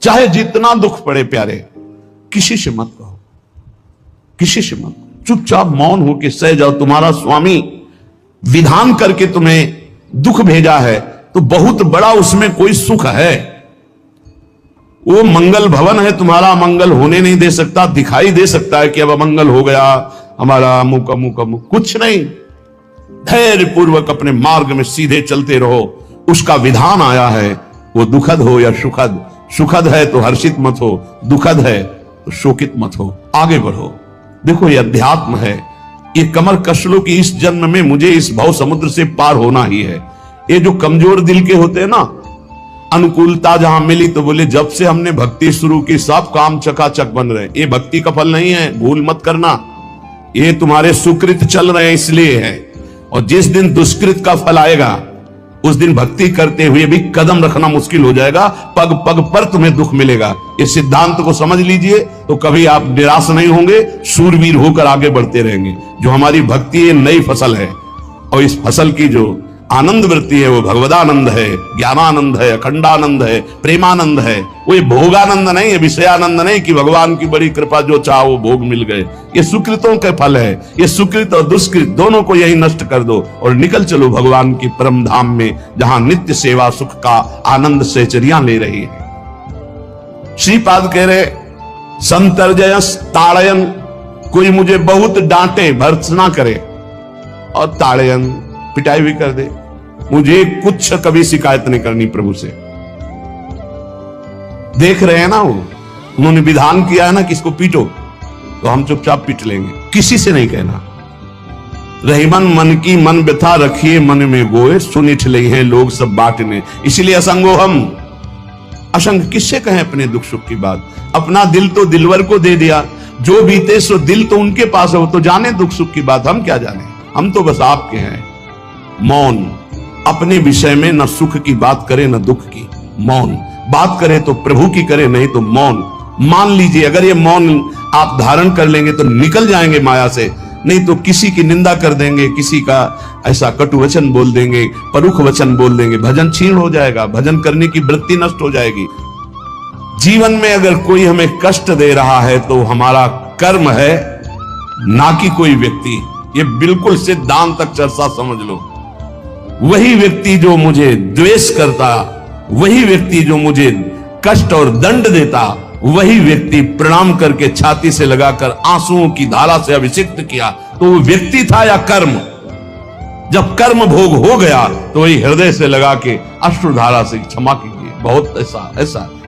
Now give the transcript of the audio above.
चाहे जितना दुख पड़े प्यारे, किसी से मत कहो, किसी से मत, चुपचाप मौन होकर सह जाओ। तुम्हारा स्वामी विधान करके तुम्हें दुख भेजा है तो बहुत बड़ा उसमें कोई सुख है। वो मंगल भवन है, तुम्हारा मंगल होने नहीं दे सकता। दिखाई दे सकता है कि अब अमंगल हो गया हमारा, अमुक अमुक अमुक, कुछ नहीं। धैर्य पूर्वक अपने मार्ग में सीधे चलते रहो। उसका विधान आया है, वो दुखद हो या सुखद, सुखद है तो हर्षित मत हो, दुखद है तो शोकित मत हो, आगे बढ़ो। देखो ये अध्यात्म है, ये कमर कस लो कि इस जन्म में मुझे इस भव समुद्र से पार होना ही है। ये जो कमजोर दिल के होते हैं ना, अनुकूलता जहां मिली तो बोले जब से हमने भक्ति शुरू की सब काम चकाचक बन रहे। ये भक्ति का फल नहीं है, भूल मत करना। ये तुम्हारे सुकृत चल रहे हैं इसलिए है। और जिस दिन दुष्कृत का फल आएगा उस दिन भक्ति करते हुए भी कदम रखना मुश्किल हो जाएगा, पग पग पर तुम्हें दुख मिलेगा। इस सिद्धांत को समझ लीजिए तो कभी आप निराश नहीं होंगे, शूरवीर होकर आगे बढ़ते रहेंगे। जो हमारी भक्ति ये नई फसल है और इस फसल की जो आनंद वृत्ति है वो भगवदानंद है, ज्ञानानंद है, अखंडानंद है, प्रेमानंद है। वो ये भोगानंद नहीं है, विषयानंद नहीं कि भगवान की बड़ी कृपा जो चाहो वो भोग मिल गए। ये सुकृतों के फल है। ये सुकृत और दुष्कृत दोनों को यही नष्ट कर दो और निकल चलो भगवान की परम धाम में, जहां नित्य सेवा सुख का आनंद सहचरियां ले रही है। श्रीपाद कह रहे संतर्जयस ताड़यन, कोई मुझे बहुत डांटे भर्त्सना करे और ताड़यन पिटाई भी कर दे, मुझे कुछ कभी शिकायत नहीं करनी प्रभु से। देख रहे हैं ना, वो उन्होंने विधान किया है ना कि इसको पीटो, तो हम चुपचाप पीट लेंगे, किसी से नहीं कहना। रहीमन मन की मन व्यथा रखिए मन में गोए, सुनिठ ले हैं लोग सब बांटने। इसलिए असंगो हम, असंग किससे कहें अपने दुख सुख की बात। अपना दिल तो दिलवर को दे दिया, जो बीते सो दिल तो उनके पास है, वो तो जाने दुख सुख की बात, हम क्या जाने। हम तो बस आपके हैं। मौन, अपने विषय में न सुख की बात करे न दुख की। मौन बात करे तो प्रभु की करे, नहीं तो मौन। मान लीजिए अगर ये मौन आप धारण कर लेंगे तो निकल जाएंगे माया से, नहीं तो किसी की निंदा कर देंगे, किसी का ऐसा कटु वचन बोल देंगे, परुख वचन बोल देंगे, भजन क्षीण हो जाएगा, भजन करने की वृत्ति नष्ट हो जाएगी। जीवन में अगर कोई हमें कष्ट दे रहा है तो हमारा कर्म है, ना कि कोई व्यक्ति। ये बिल्कुल सिद्धांत तक चर्चा समझ लो। वही व्यक्ति जो मुझे द्वेष करता, वही व्यक्ति जो मुझे कष्ट और दंड देता, वही व्यक्ति प्रणाम करके छाती से लगाकर आंसुओं की धारा से अभिषिक्त किया, तो वो व्यक्ति था या कर्म। जब कर्म भोग हो गया तो वही हृदय से लगा के अश्रुधारा से क्षमा कीजिए। बहुत ऐसा